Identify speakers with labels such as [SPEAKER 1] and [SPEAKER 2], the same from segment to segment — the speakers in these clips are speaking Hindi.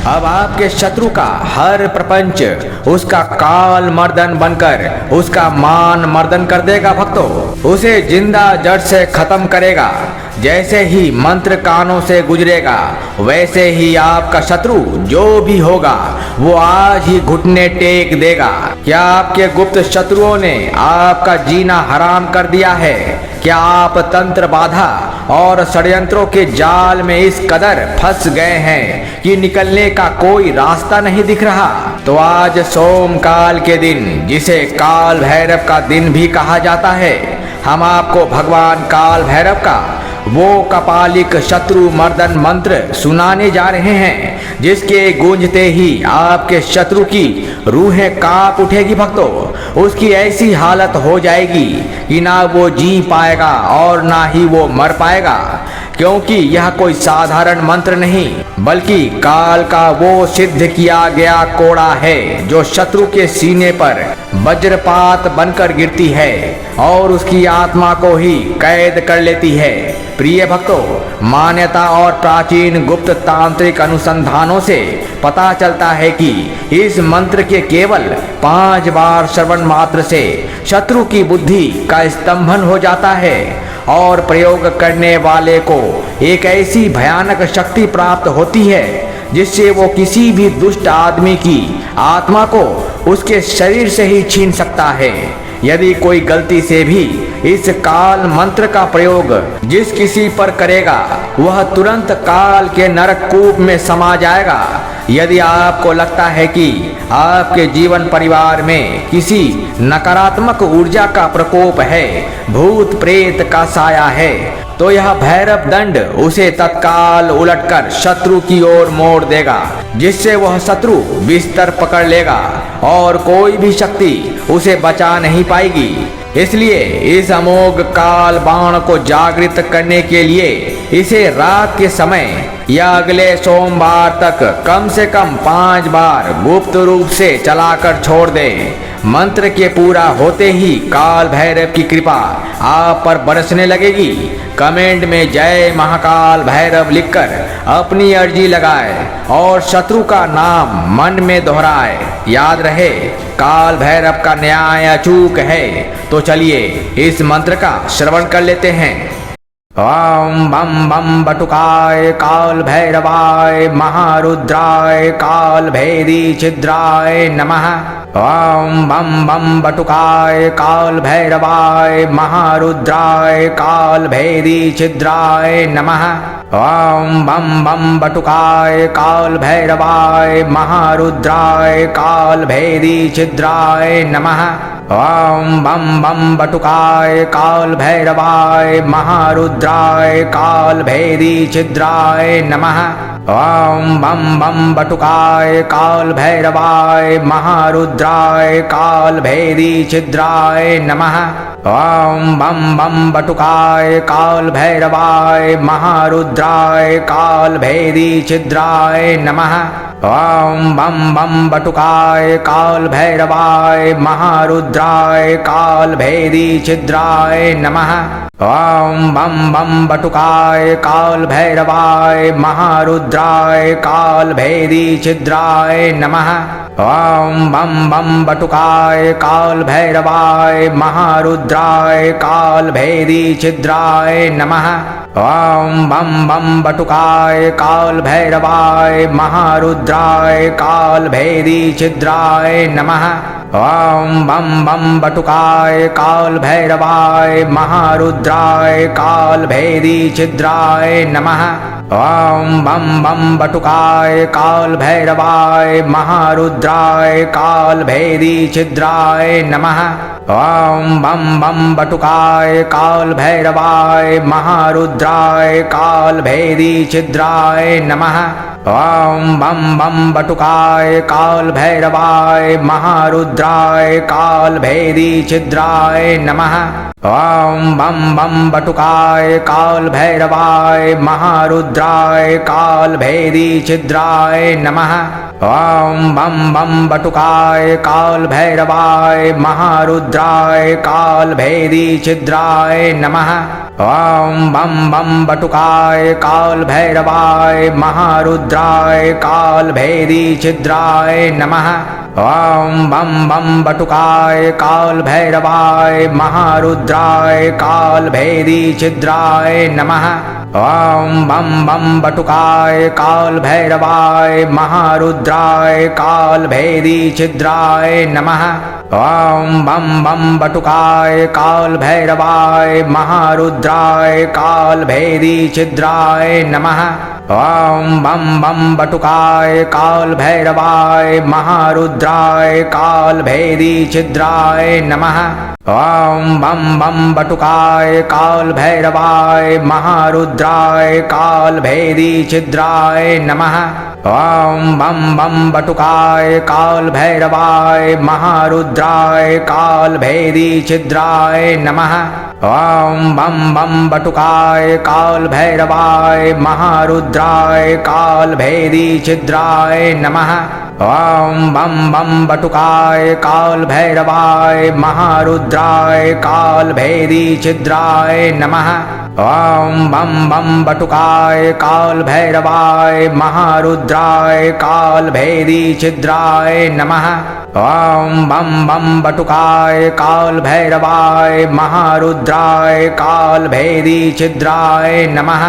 [SPEAKER 1] अब आपके शत्रु का हर प्रपंच उसका काल मर्दन बनकर उसका मान मर्दन कर देगा भक्तों, उसे जिंदा जड़ से खत्म करेगा। जैसे ही मंत्र कानों से गुजरेगा वैसे ही आपका शत्रु जो भी होगा वो आज ही घुटने टेक देगा। क्या आपके गुप्त शत्रुओं ने आपका जीना हराम कर दिया है? क्या आप तंत्र बाधा और षड्यंत्रों के जाल में इस कदर फंस गए हैं कि निकलने का कोई रास्ता नहीं दिख रहा? तो आज सोमकाल के दिन, जिसे काल भैरव का दिन भी कहा जाता है, हम आपको भगवान काल भैरव का वो कपालिक शत्रु मर्दन मंत्र सुनाने जा रहे हैं, जिसके गूंजते ही आपके शत्रु की रूहें कांप उठेगी भक्तों। उसकी ऐसी हालत हो जाएगी कि ना वो जी पाएगा और ना ही वो मर पाएगा, क्योंकि यह कोई साधारण मंत्र नहीं बल्कि काल का वो सिद्ध किया गया कोड़ा है जो शत्रु के सीने पर वज्रपात बनकर गिरती है और उसकी आत्मा को ही कैद कर लेती है। प्रिय भक्तों, मान्यता और प्राचीन गुप्त तांत्रिक अनुसंधानों से पता चलता है कि इस मंत्र के केवल 5 बार श्रवण मात्र से शत्रु की बुद्धि का स्तंभन हो जाता है और प्रयोग करने वाले को एक ऐसी भयानक शक्ति प्राप्त होती है जिससे वो किसी भी दुष्ट आदमी की आत्मा को उसके शरीर से ही छीन सकता है। यदि कोई गलती से भी इस काल मंत्र का प्रयोग जिस किसी पर करेगा वह तुरंत काल के नरक कूप में समा जाएगा। यदि आपको लगता है कि आपके जीवन परिवार में किसी नकारात्मक ऊर्जा का प्रकोप है, भूत प्रेत का साया है, तो यह भैरव दंड उसे तत्काल उलटकर शत्रु की ओर मोड़ देगा, जिससे वह शत्रु बिस्तर पकड़ लेगा और कोई भी शक्ति उसे बचा नहीं पाएगी। इसलिए इस अमोघ काल बाण को जागृत करने के लिए इसे रात के समय या अगले सोमवार तक कम से कम 5 बार गुप्त रूप से चलाकर छोड़ दें। मंत्र के पूरा होते ही काल भैरव की कृपा आप पर बरसने लगेगी। कमेंट में जय महाकाल भैरव लिखकर अपनी अर्जी लगाए और शत्रु का नाम मन में दोहराए। याद रहे, काल भैरव का न्याय अचूक है। तो चलिए इस मंत्र का श्रवण कर लेते हैं। ओम बम बम बटुकाय काल भैरवाय महारुद्राय काल भेदी छिद्राय नमः। ओम बम बम बटुकाय काल भैरवाय महारुद्राय काल भेदी छिद्राय नमः। ओम बम बम बटुकाय काल भैरवाय महारुद्राय काल भेदी छिद्राय नमः। ओम बम बम बटुकाय काल भैरवाय महारुद्राय काल भेदी छिद्राय नमः। ओम बम बम बटुकाय काल भैरवाय महारुद्राय काल भेदी छिद्राय नमः। ओम बम बम बटुकाय काल भैरवाय महारुद्राय काल भेदी छिद्राय नमः। ओम बम बम बटुकाय काल भैरवाय महारुद्राय काल भेदी छिद्राय नमः। ओम बम बम बटुकाय काल भैरवाय महारुद्राय काल भेदी छिद्राय नमः। ओम बम बम बटुकाय काल भैरवाय महारुद्राय काल भेदी छिद्राय नमः। ओम बम बम बटुकाय काल भैरवाय महारुद्राय काल भेदी छिद्राय नमः। ओम बम बम बटुकाय काल भैरवाय महारुद्राय काल भेदी छिद्राय नमः। ओम बम बम बटुकाय काल भैरवाय महारुद्राय काल भेदी छिद्राय नमः। ओम बम बम बटुकाय काल भैरवाय महारुद्राय काल भेदी छिद्राय नमः। ओम बम बम बटुकाय काल भैरवाय महारुद्राय काल भेदी छिद्राय नमः। ओम बम बम बटुकाय काल भैरवाय महारुद्राय काल भेदी छिद्राय नमः। ओम बम बम बटुकाय काल भैरवाय महारुद्राय काल भेदी छिद्राय नमः। ओम बम बम बटुकाय काल भैरवाय महारुद्राय काल भेदी छिद्राय नमः। ओम बम बम बटुकाय काल भैरवाय महारुद्राय काल भेदी छिद्राय नमः। ओम बम बम बटुकाय काल भैरवाय महारुद्राय काल भेदी छिद्राय नमः। ओम बम बम बटुकाय काल भैरवाय महारुद्राय काल भेदी छिद्राय नमः। ओम बम बम बटुकाय काल भैरवाय महारुद्राय काल भेदी छिद्राय नमः। ओम बम बम बटुकाय काल भैरवाय महारुद्राय काल भेदी छिद्राय नमः। ओम बम बम बटुकाय काल भैरवाय महारुद्राय काल भेदी छिद्राय नमः। ओम बम बम बटुकाय काल भैरवाय महारुद्राय काल भेदी छिद्राय नमः। ओम बम बम बटुकाय काल भैरवाय महारुद्राय काल भेदी छिद्राय नमः। ओम बम बम बटुकाय काल भैरवाय महारुद्राय काल भेदी छिद्राय नमः। ओम बम बम बटुकाय काल भैरवाय महारुद्राय काल भेदी छिद्राय नमः।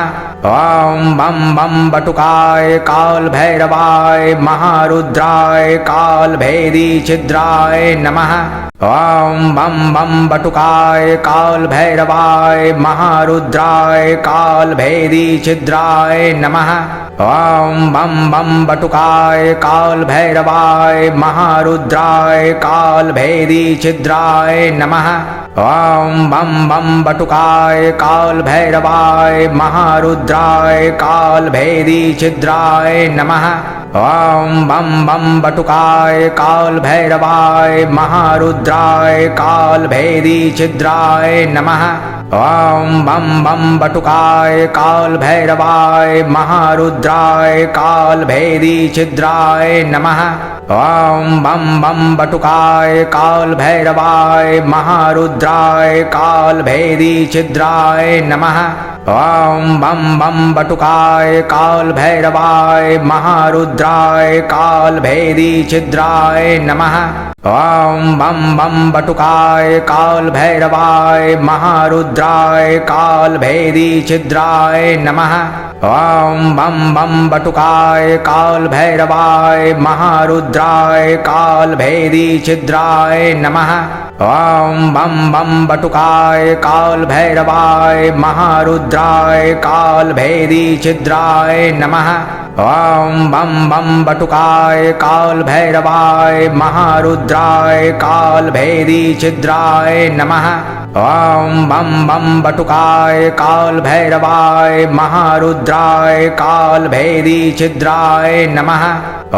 [SPEAKER 1] ओम बम बम बटुकाय काल भैरवाय महारुद्राय काल भेदी छिद्राय नमः। ओम बम बम बटुकाय काल भैरवाय महारुद्राय काल भेदी छिद्राय नमः। ओम बम बम बटुकाय काल भैरवाय महारुद्राय काल भेदी छिद्राय नमः। ओम बम बम बटुकाय काल भैरवाय महारुद्राय काल भेदी छिद्राय नमः। ओम बम बम बटुकाय काल भैरवाय महारुद्राय काल भेदी छिद्राय नमः। ओम बम बम बटुकाय काल भैरवाय महारुद्राय काल भेदी छिद्राय नमः। ओम बम बम बटुकाय काल भैरवाय महारुद्राय काल भेदी छिद्राय नमः। ओम बम बम बटुकाय काल भैरवाय महारुद्राय काल भेदी छिद्राय नमः। ओम बम बम बटुकाय काल भैरवाय महारुद्राय काल भेदी छिद्राय नमः। ओम बम बम बटुकाय काल भैरवाय महारुद्राय काल भेदी छिद्राय नमः। ओम बम बम बटुकाय काल भैरवाय महारुद्राय काल भेदी छिद्राय नमः। ओम बम बम बटुकाय काल भैरवाय महारुद्राय काल भेदी छिद्राय नमः। ओम बम बम बटुकाय काल भैरवाय महारुद्राय काल भेदी छिद्राय नमः।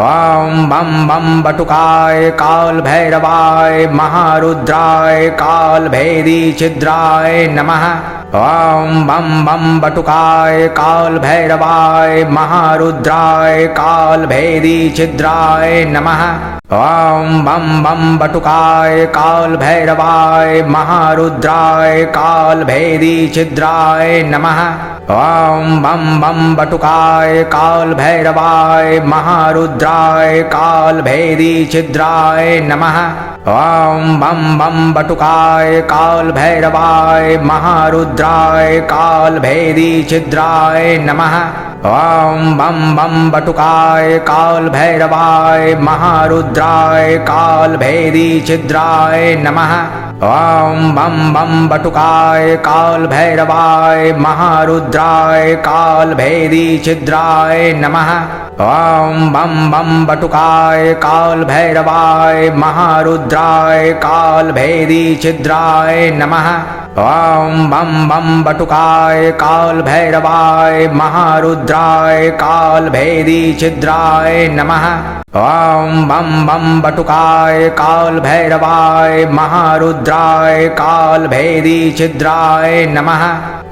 [SPEAKER 1] ओम बम बम बटुकाय काल भैरवाय महारुद्राय काल भेदी छिद्राय नमः। ओम बम बम बटुकाय काल भैरवाय महारुद्राय काल भेदी छिद्राय नमः। ओम बम बम बटुकाय काल भैरवाय महारुद्राय काल भेदी छिद्राय नमः। ओम बम बम बटुकाय काल भैरवाय महारुद्राय काल भेदी छिद्राय नमः। ओम बम बम बटुकाय काल भैरवाय महारुद्राय काल भेदी छिद्राय नमः। ओम बम बम बटुकाय काल भैरवाय महारुद्राय काल भेदी छिद्राय नमः। ओम बम बम बटुकाय काल भैरवाय महारुद्राय काल भेदी छिद्राय नमः। ओम बम बम बटुकाय काल भैरवाय महारुद्राय काल भेदी छिद्राय नमः। ओम बम बम बटुकाय काल भैरवाय महारुद्राय काल भेदी छिद्राय नमः। ओम बम बम बटुकाय काल भैरवाय महारुद्राय काल भेदी छिद्राय नमः।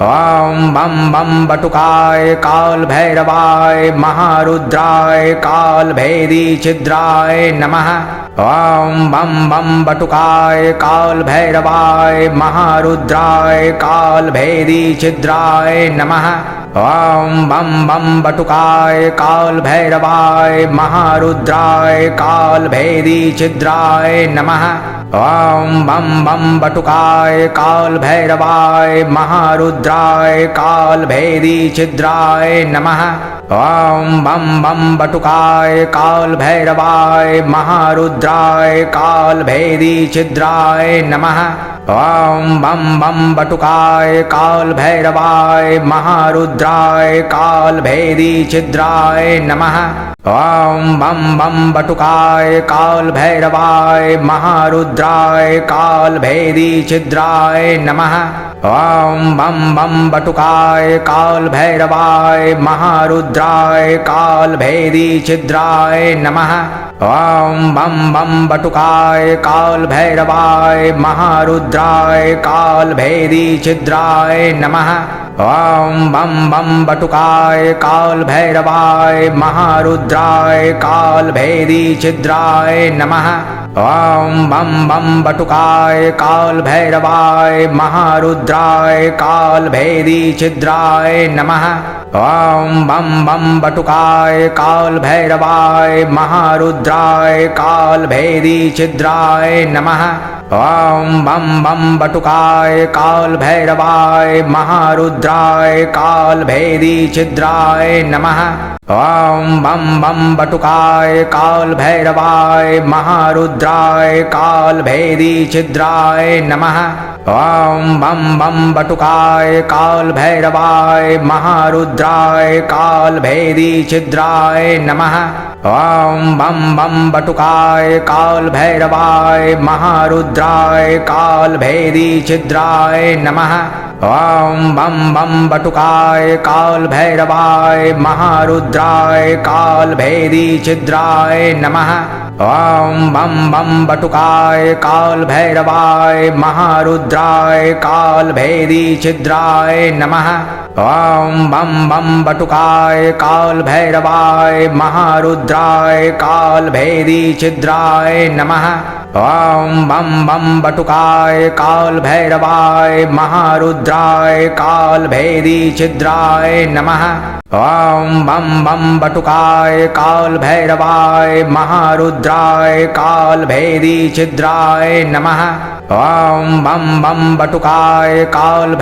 [SPEAKER 1] ओम बम बम बटुकाय काल भैरवाय महारुद्राय काल भेदी छिद्राय नमः। ओम बम बम बटुकाय काल भैरवाय महारुद्राय काल भेदी छिद्राय नमः। ओम बम बम बटुकाय काल भैरवाय महारुद्राय काल भेदी छिद्राय नमः। ओम बम बम बटुकाय काल भैरवाय महारुद्राय काल भेदी छिद्राय नमः। ओम बम बम बटुकाय काल भैरवाय महारुद्राय काल भेदी छिद्राय नमः। ओम बम बम बटुकाय काल भैरवाय महारुद्राय काल भेदी छिद्राय नमः। ओम बम बम बटुकाय काल भैरवाय महारुद्राय काल भेदी छिद्राय नमः। ओम बम बम बटुकाय काल भैरवाय महारुद्राय काल भेदी छिद्राय नमः। ओम बम बम बटुकाय काल भैरवाय महारुद्राय काल भेदी छिद्राय नमः। ओम बम बम बटुकाय काल भैरवाय महारुद्राय काल भेदी छिद्राय नमः। ओम बम बम बटुकाय काल भैरवाय महारुद्राय काल भेदी छिद्राय नमः। ओम बम बम बटुकाय काल भैरवाय महारुद्राय काल भेदी छिद्राय नमः। ओम बम बम बटुकाय काल भैरवाय महारुद्राय काल भेदी छिद्राय नमः। ओम बम बम बटुकाय काल भैरवाय महारुद्राय काल भेदी छिद्राय नमः। ओम बम बम बटुकाय काल भैरवाय महारुद्राय काल भेदी छिद्राय नमः। ओम बम बम बटुकाय काल भैरवाय महारुद्राय काल भेदी छिद्राय नमः। ओम बम बम बटुकाय काल भैरवाय महारुद्राय काल भेदी छिद्राय नमः। ओम बम बम बटुकाय काल भैरवाय महारुद्राय काल भेदी छिद्राय नमः। ओम बम बम बटुकाय काल भैरवाय महारुद्राय काल भेदी छिद्राय नमः। ओम बम बम बटुकाय काल भैरवाय महारुद्राय काल भेदी छिद्राय नमः। ओम बम बम बटुकाय काल भैरवाय महारुद्राय काल भेदी छिद्राय नमः। ओम बम बम बटुकाय काल भैरवाय महारुद्राय काल भेदी छिद्राय नमः। ओम बम बम बटुकाय काल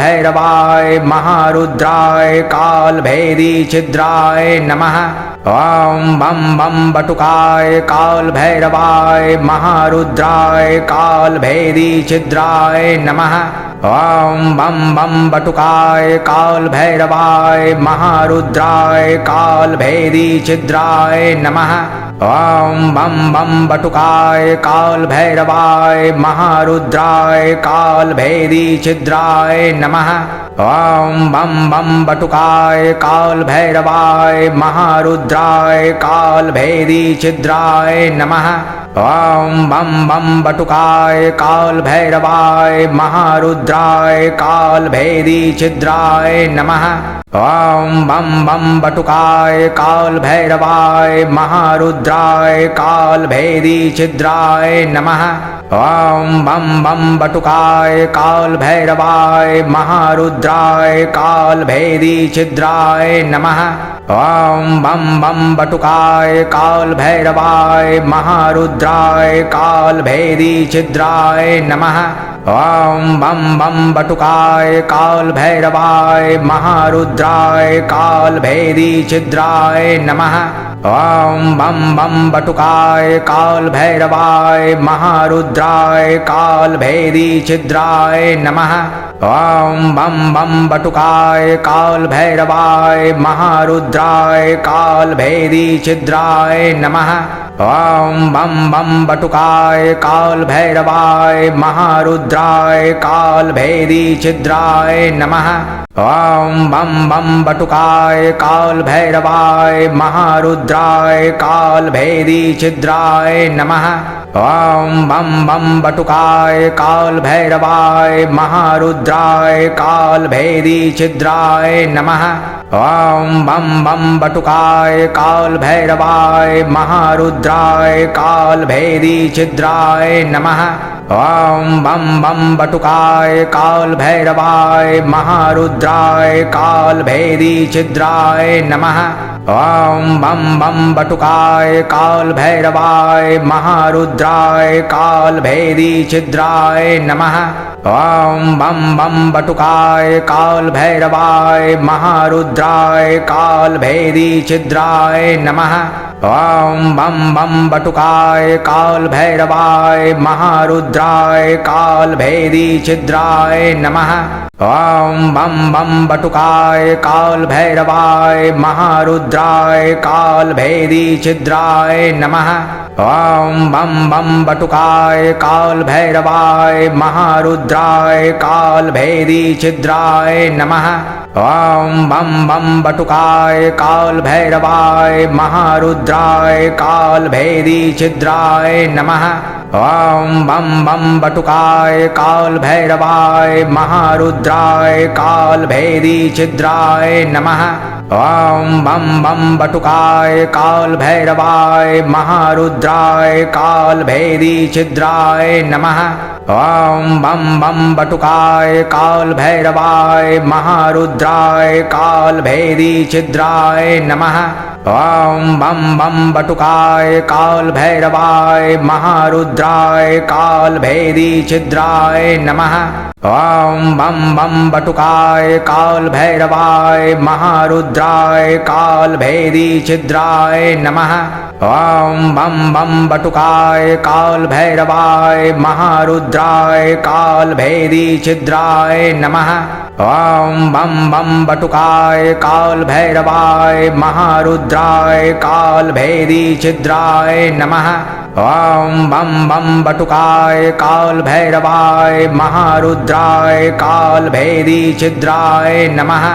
[SPEAKER 1] भैरवाय महारुद्राय काल भेदी छिद्राय नमः। ओम बम बम बटुकाय काल भैरवाय महारुद्राय काल भेदी छिद्राय नमः। ओम बम बम बटुकाय काल भैरवाय महारुद्राय काल भेदी छिद्राय नमः। ओम बम बम बटुकाय काल भैरवाय महारुद्राय काल भेदी छिद्राय नमः। ओम बम बम बटुकाय काल भैरवाय महारुद्राय काल भेदी छिद्राय नमः। ओम बम बम बटुकाय काल भैरवाय महारुद्राय काल भेदी छिद्राय नमः। ओम बम बम बटुकाय काल भैरवाय महारुद्राय काल भेदी छिद्राय नमः। ओम बम बम बटुकाय काल भैरवाय महारुद्राय काल भेदी छिद्राय नमः। ओम बम बम बटुकाय काल भैरवाय महारुद्राय काल भेदी छिद्राय नमः। ओम बम बम बटुकाय काल भैरवाय महारुद्राय काल भेदी छिद्राय नमः। ओम बम बम बटुकाय काल भैरवाय महारुद्राय काल भेदी छिद्राय नमः। ओम बम बम बटुकाय काल भैरवाय महारुद्राय काल भेदी छिद्राय नमः। ओम बम बम बटुकाय काल भैरवाय महारुद्राय काल भेदी छिद्राय नमः। ओम बम बम बटुकाय काल भैरवाय महारुद्राय काल भेदी छिद्राय नमः। ओम बम बम बटुकाय काल भैरवाय महारुद्राय काल भेदी छिद्राय नमः। ओम बम बम बटुकाय काल भैरवाय महारुद्राय काल भेदी छिद्राय नमः। ओम बम बम बटुकाय काल भैरवाय महारुद्राय काल भेदी छिद्राय नमः। ओम बम बम बटुकाय काल भैरवाय महारुद्राय काल भेदी छिद्राय नमः। ओम बम बम बटुकाय काल भैरवाय महारुद्राय काल भेदी छिद्राय नमः। ओम बम बम बटुकाय काल भैरवाय महारुद्राय काल भेदी छिद्राय नमः। ओम बम बम बटुकाय काल भैरवाय महारुद्राय काल भेदी छिद्राय नमः। ओम बम बम बटुकाय काल भैरवाय महारुद्राय काल भेदी छिद्राय नमः। ओम बम बम बटुकाय काल भैरवाय महारुद्राय काल भेदी छिद्राय नमः। ओम बम बम बटुकाय काल भैरवाय महारुद्राय काल भेदी छिद्राय नमः। ओम बम बम बटुकाय काल भैरवाय महारुद्राय काल भेदी छिद्राय नमः। ओम बम बम बटुकाय काल भैरवाय महारुद्राय काल भेदी छिद्राय नमः। ओम बम बम बटुकाय काल भैरवाय महारुद्राय काल भेदी छिद्राय नमः। ओम बम बम बटुकाय काल भैरवाय महारुद्राय काल भेदी छिद्राय नमः। ओम बम बम बटुकाय काल भैरवाय महारुद्राय काल भेदी छिद्राय नमः। ओम बम बम बटुकाय काल भैरवाय महारुद्राय काल भेदी छिद्राय नमः। ओम बम बम बटुकाय काल भैरवाय महारुद्राय काल भेदी छिद्राय नमः।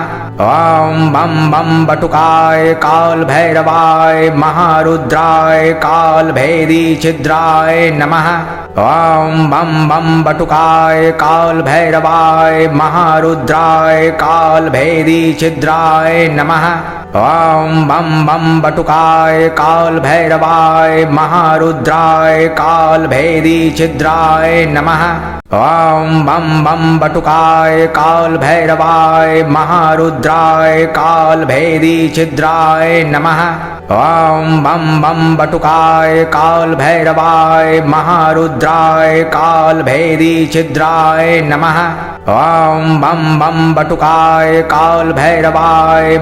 [SPEAKER 1] ओम बम बम बटुकाय काल भैरवाय महारुद्राय काल भेदी छिद्राय नमः। ओम बम बम बटुकाय काल भैरवाय महारुद्राय काल भेदी छिद्राय नमः। ओम बम बम बटुकाय काल भैरवाय महारुद्राय काल भेदी छिद्राय नमः। ओम बम बम बटुकाय काल भैरवाय महारुद्राय काल भेदी छिद्राय नमः। ओम बम बम बटुकाय काल भैरवाय महारुद्राय काल भेदी छिद्राय नमः। ओम बम बम बटुकाय काल भैरवाय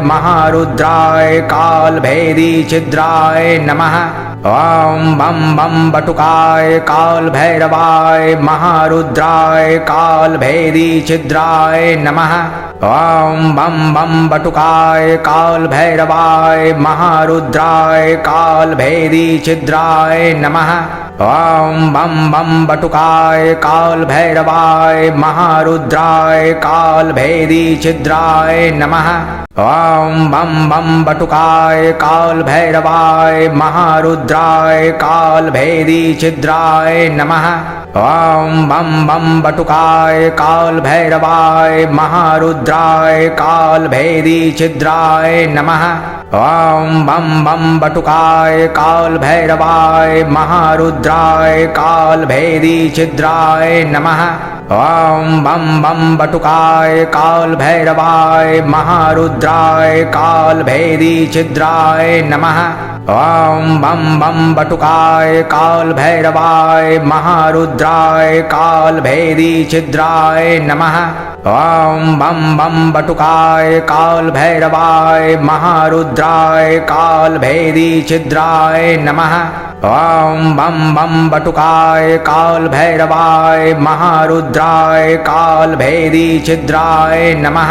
[SPEAKER 1] महारुद्राय काल भेदी छिद्राय नमः। ओम बम बम बटुकाय काल भैरवाय महारुद्राय काल भेदी छिद्राय नमः। ओम बम बम बटुकाय काल भैरवाय महारुद्राय काल भेदी छिद्राय नमः। ओम बम बम बटुकाय काल भैरवाय महारुद्राय काल भेदी छिद्राय नमः। ओम बम बम बटुकाय काल भैरवाय महारुद्राय काल भेदी छिद्राय नमः। ओम बम बम बटुकाय काल भैरवाय महारुद्राय काल भेदी छिद्राय नमः। ओम बम बम बटुकाय काल भैरवाय महारुद्राय काल भेदी छिद्राय नमः। ओम बम बम बटुकाय काल भैरवाय महारुद्राय काल भेदी छिद्राय नमः। ओम बम बम बटुकाय काल भैरवाय महारुद्राय काल भेदी छिद्राय नमः। ओम बम बम बटुकाय काल भैरवाय महारुद्राय काल भेदी छिद्राय नमः। ओम बम बम बटुकाय काल भैरवाय महारुद्राय काल भैरी छिद्राय नमः।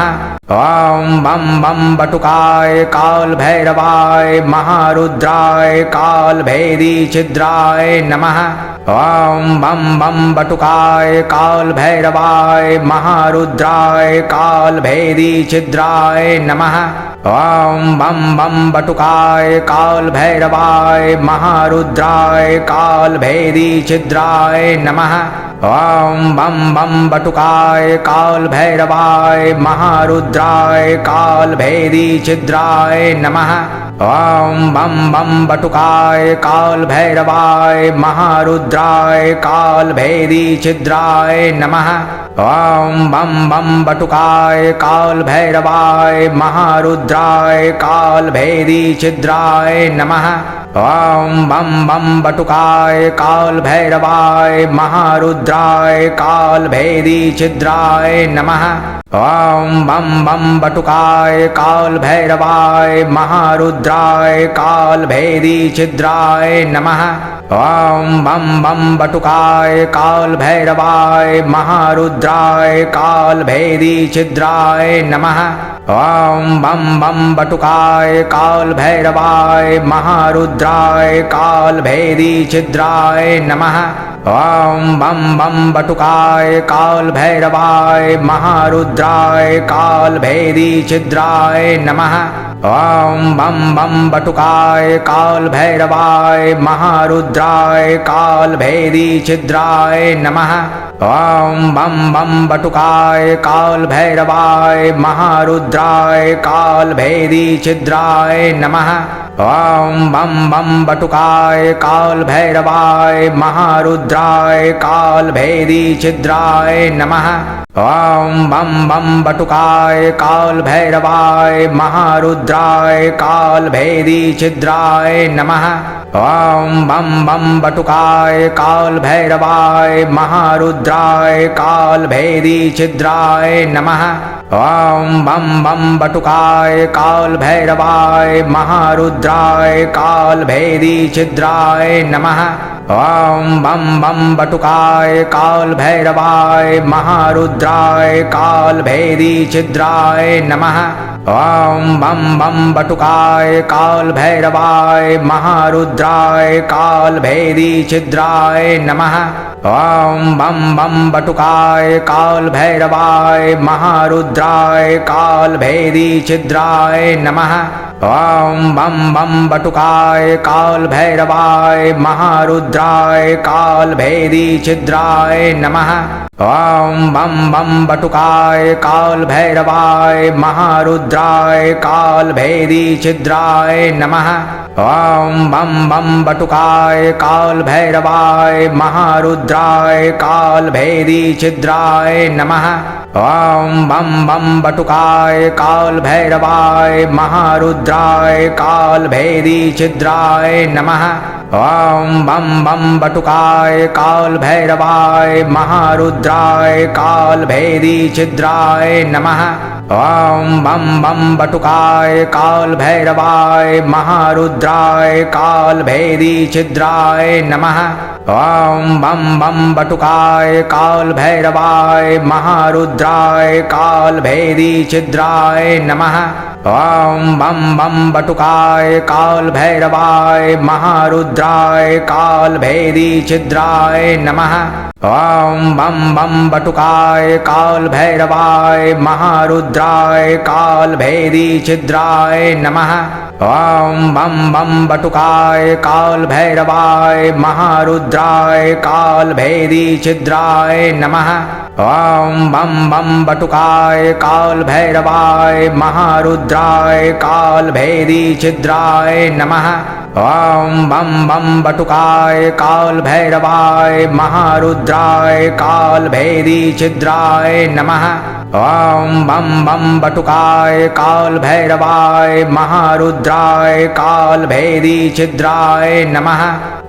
[SPEAKER 1] ओम बम बम बटुकाय काल भैरवाय महारुद्राय काल भैरी छिद्राय नमः। ओम बम बम बटुकाय काल भैरवाय महारुद्राय काल भैरी छिद्राय नमः। ओम बम बम बटुकाय काल भैरवाय महारुद्राय काल भैरी छिद्राय नमः। ओम बम बम बटुकाय काल भैरवाय महारुद्राय काल भैरी छिद्राय नमः। ओम बम बम बटुकाय काल भैरवाय महारुद्राय काल भैरी छिद्राय नमः। ओम बम बम बटुकाय काल भैरवाय महारुद्राय काल भैरी छिद्राय नमः। ओम बम बम बटुकाय काल भैरवाय महारुद्राय काल भैरी छिद्राय नमः। ओम बम बम बटुकाय काल भैरवाय महारुद्राय काल भैरी छिद्राय नमः। ओम बम बम बटुकाय काल भैरवाय महारुद्राय काल भैरी छिद्राय नमः। ओम बम बम बटुकाय काल भैरवाय महारुद्राय काल भैरी छिद्राय नमः। ओम बम बम बटुकाय काल भैरवाय महारुद्राय काल भैरी छिद्राय नमः। ओम बम बम बटुकाय काल भैरवाय महारुद्राय काल भैरी छिद्राय नमः। ओम बम बम बटुकाय काल भैरवाय महारुद्राय काल भैरी छिद्राय नमः। ओम बम बम बटुकाय काल भैरवाय महारुद्राय काल भैरी छिद्राय नमः। ओम बम बम बटुकाय काल भैरवाय महारुद्राय काल भैरी छिद्राय नमः। ओम बम बम बटुकाय काल भैरवाय महारुद्राय काल भैरी छिद्राय नमः। ओम बम बम बटुकाय काल भैरवाय महारुद्राय काल भैरी छिद्राय नमः। ओम बम बम बटुकाय काल भैरवाय महारुद्राय काल भैरी छिद्राय नमः। ओम बम बम बटुकाय काल भैरवाय महारुद्राय काल भैरी छिद्राय नमः। ओम बम बम बटुकाय काल भैरवाय महारुद्राय काल भैरी छिद्राय नमः। ओम बम बम बटुकाय काल भैरवाय महारुद्राय काल भैरी छिद्राय नमः। ओम बम बम बटुकाय काल भैरवाय महारुद्राय काल भैरी छिद्राय नमः। ओम बम बम बटुकाय काल भैरवाय महारुद्राय काल भैरी छिद्राय नमः। ओम बम बम बटुकाय काल भैरवाय महारुद्राय काल भैरी छिद्राय नमः। ओम बम बम बटुकाय काल भैरवाय महारुद्राय काल भैरी छिद्राय नमः। ओम बम बम बटुकाय काल भैरवाय महारुद्राय काल भैरी छिद्राय नमः। ओम बम बम बटुकाय काल भैरवाय महारुद्राय काल भैरी छिद्राय नमः। ओम बम बम बटुकाय काल भैरवाय महारुद्राय काल भैरी छिद्राय नमः। ओम बम बम बटुकाय काल भैरवाय महारुद्राय काल भैरी छिद्राय नमः। ओम बम बम बटुकाय काल भैरवाय महारुद्राय काल भैरी छिद्राय नमः। ओम बम बम बटुकाय काल भैरवाय महारुद्राय काल भैरी छिद्राय नमः। ओम बम बम बटुकाय काल भैरवाय महारुद्राय काल भैरी छिद्राय नमः। ओम बम बम बटुकाय काल भैरवाय महारुद्राय काल भेदी छिद्राय नमः।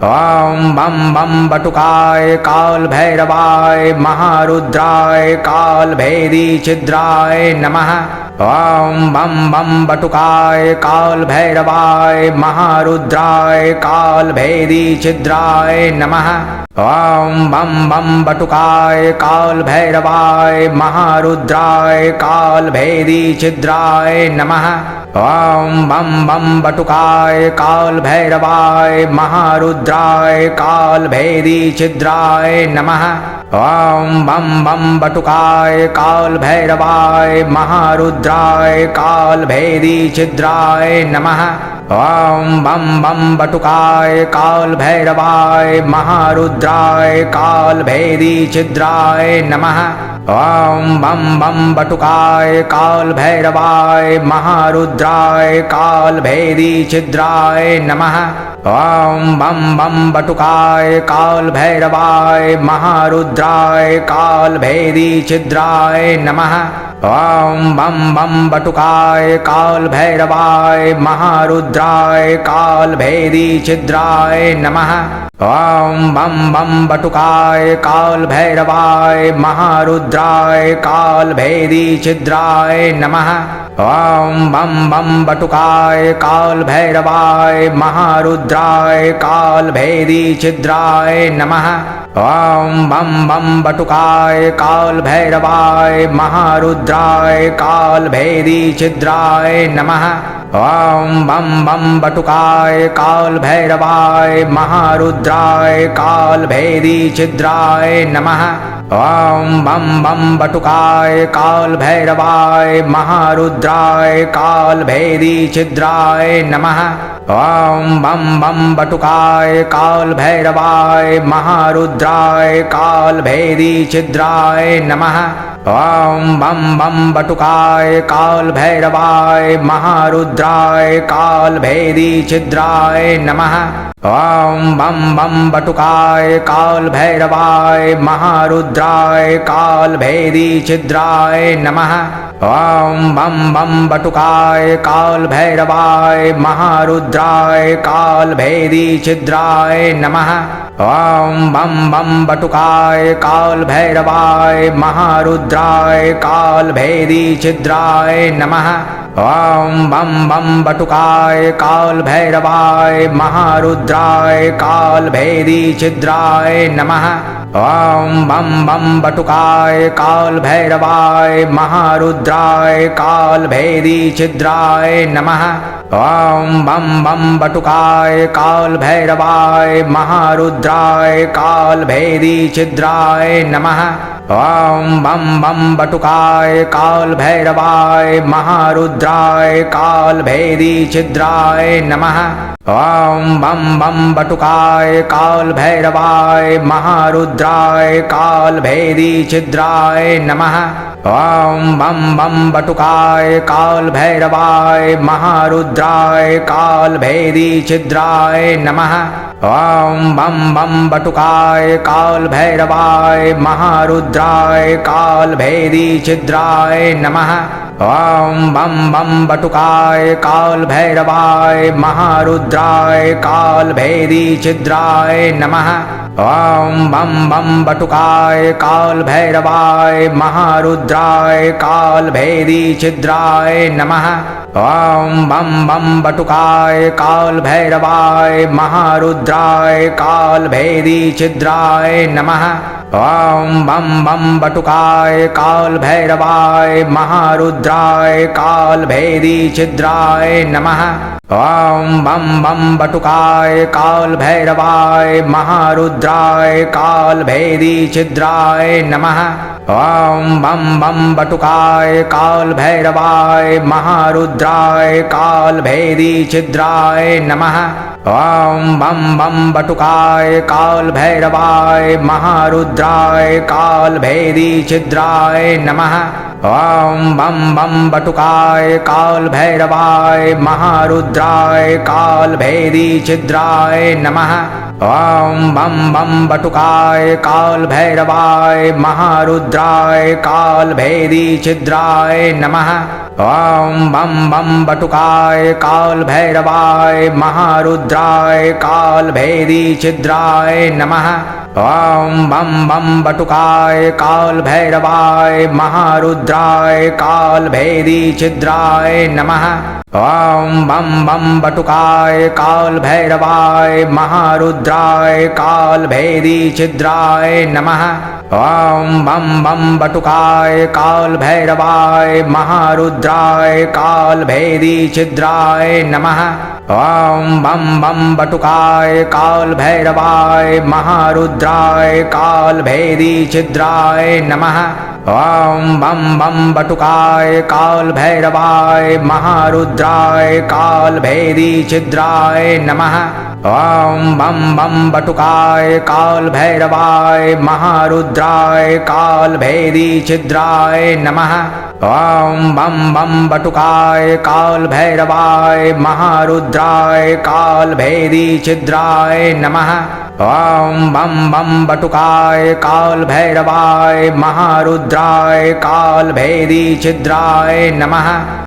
[SPEAKER 1] ओम बम बम बटुकाय काल भैरवाय महारुद्राय काल भेदी छिद्राय नमः। ओम बम बम बटुकाय काल भैरवाय महारुद्राय काल भेदी छिद्राय नमः। ओम बम बम बटुकाय काल भैरवाय महारुद्राय काल भेदी छिद्राय नमः। ओम बम बम बटुकाय काल भैरवाय महारुद्राय काल भेदी छिद्राय नमः। ओम बम बम बटुकाय काल भैरवाय महारुद्राय काल भेदी छिद्राय नमः। ओम बम बम बटुकाय काल भैरवाय महारुद्राय काल भेदी छिद्राय नमः। ओम बम बम बटुकाय काल भैरवाय महारुद्राय काल भेदी छिद्राय नमः। ओम बम बम बटुकाय काल भैरवाय महारुद्राय काल भेदी छिद्राय नमः। ओम बम बम बटुकाय काल भैरवाय महारुद्राय काल भेदी छिद्राय नमः। ओम बम बम बटुकाय काल भैरवाय महारुद्राय काल भेदी छिद्राय नमः। ओम बम बम बटुकाय काल भैरवाय महारुद्राय काल भेदी छिद्राय नमः। ओम बम बम बटुकाय काल भैरवाय महारुद्राय काल भेदी छिद्राय नमः। ओम बम बम बटुकाय काल भैरवाय महारुद्राय काल भेदी छिद्राय नमः। ओम बम बम बटुकाय काल भैरवाय महारुद्राय काल भेदी छिद्राय नमः। ओम बम बम बटुकाय काल भैरवाय महारुद्राय काल भेदी छिद्राय नमः। ओम बम बम बटुकाय काल भैरवाय महारुद्राय काल भेदी छिद्राय नमः। ओम बम बम बटुकाय काल भैरवाय महारुद्राय काल भेदी छिद्राय नमः। ओम बम बम बटुकाय काल भैरवाय महारुद्राय काल भेदी छिद्राय नमः। ओम बम बम बटुकाय काल भैरवाय महारुद्राय काल भेदी छिद्राय नमः। ओम बम बम बटुकाय काल भैरवाय महारुद्राय काल भेदी छिद्राय नमः। ओम बम बम बटुकाय काल भैरवाय महारुद्राय काल भेदी छिद्राय नमः। ओम बम बम बटुकाय काल भैरवाय महारुद्राय काल भेदी छिद्राय नमः। ओम बम बम बटुकाय काल भैरवाय महारुद्राय काल भेदी छिद्राय नमः। ओम बम बम बटुकाय काल भैरवाय महारुद्राय काल भेदी छिद्राय नमः। ओम बम बम बटुकाय काल भैरवाय महारुद्राय काल भेदी छिद्राय नमः। ओम बम बम बटुकाय काल भैरवाय महारुद्राय काल भेदी छिद्राय नमः। ओम बम बम बटुकाय काल भैरवाय महारुद्राय काल भेदी छिद्राय नमः। ओम बम बम बटुकाय काल भैरवाय महारुद्राय काल भेदी छिद्राय नमः। ओम बम बम बटुकाय काल भैरवाय महारुद्राय काल भेदी छिद्राय नमः। ओम बम बम बटुकाय काल भैरवाय महारुद्राय काल भेदी छिद्राय नमः। ओम बम बम बटुकाय काल भैरवाय महारुद्राय काल भेदी छिद्राय नमः। ओम बम बम बटुकाय काल भैरवाय महारुद्राय काल भेदी छिद्राय नमः। ओम बम बम बटुकाय काल भैरवाय महारुद्राय काल भेदी छिद्राय नमः। ओम बम बम बटुकाय काल भैरवाय महारुद्राय काल भेदी छिद्राय नमः। ओम बम बम बटुकाय काल भैरवाय महारुद्राय काल भेदी छिद्राय नमः। ओम बम बम बटुकाय काल भैरवाय महारुद्राय काल भेदी छिद्राय नमः। ओम बम बम बटुकाय काल भैरवाय महारुद्राय काल भेदी छिद्राय नमः। ओम बम बम बटुकाय काल भैरवाय महारुद्राय काल भेदी छिद्राय नमः। ओम बम बम बटुकाय काल भैरवाय महारुद्राय काल भेदी छिद्राय नमः। ओम बम बम बटुकाय काल भैरवाय महारुद्राय काल भेदी छिद्राय नमः। ओम बम बम बटुकाय काल भैरवाय महारुद्राय काल भेदी छिद्राय नमः। ओम बम बम बटुकाय काल भैरवाय महारुद्राय काल भेदी छिद्राय नमः। ओम बम बम बटुकाय काल भैरवाय महारुद्राय काल भेदी छिद्राय नमः। ओम बम बम बटुकाय काल भैरवाय महारुद्राय काल भेदी छिद्राय नमः।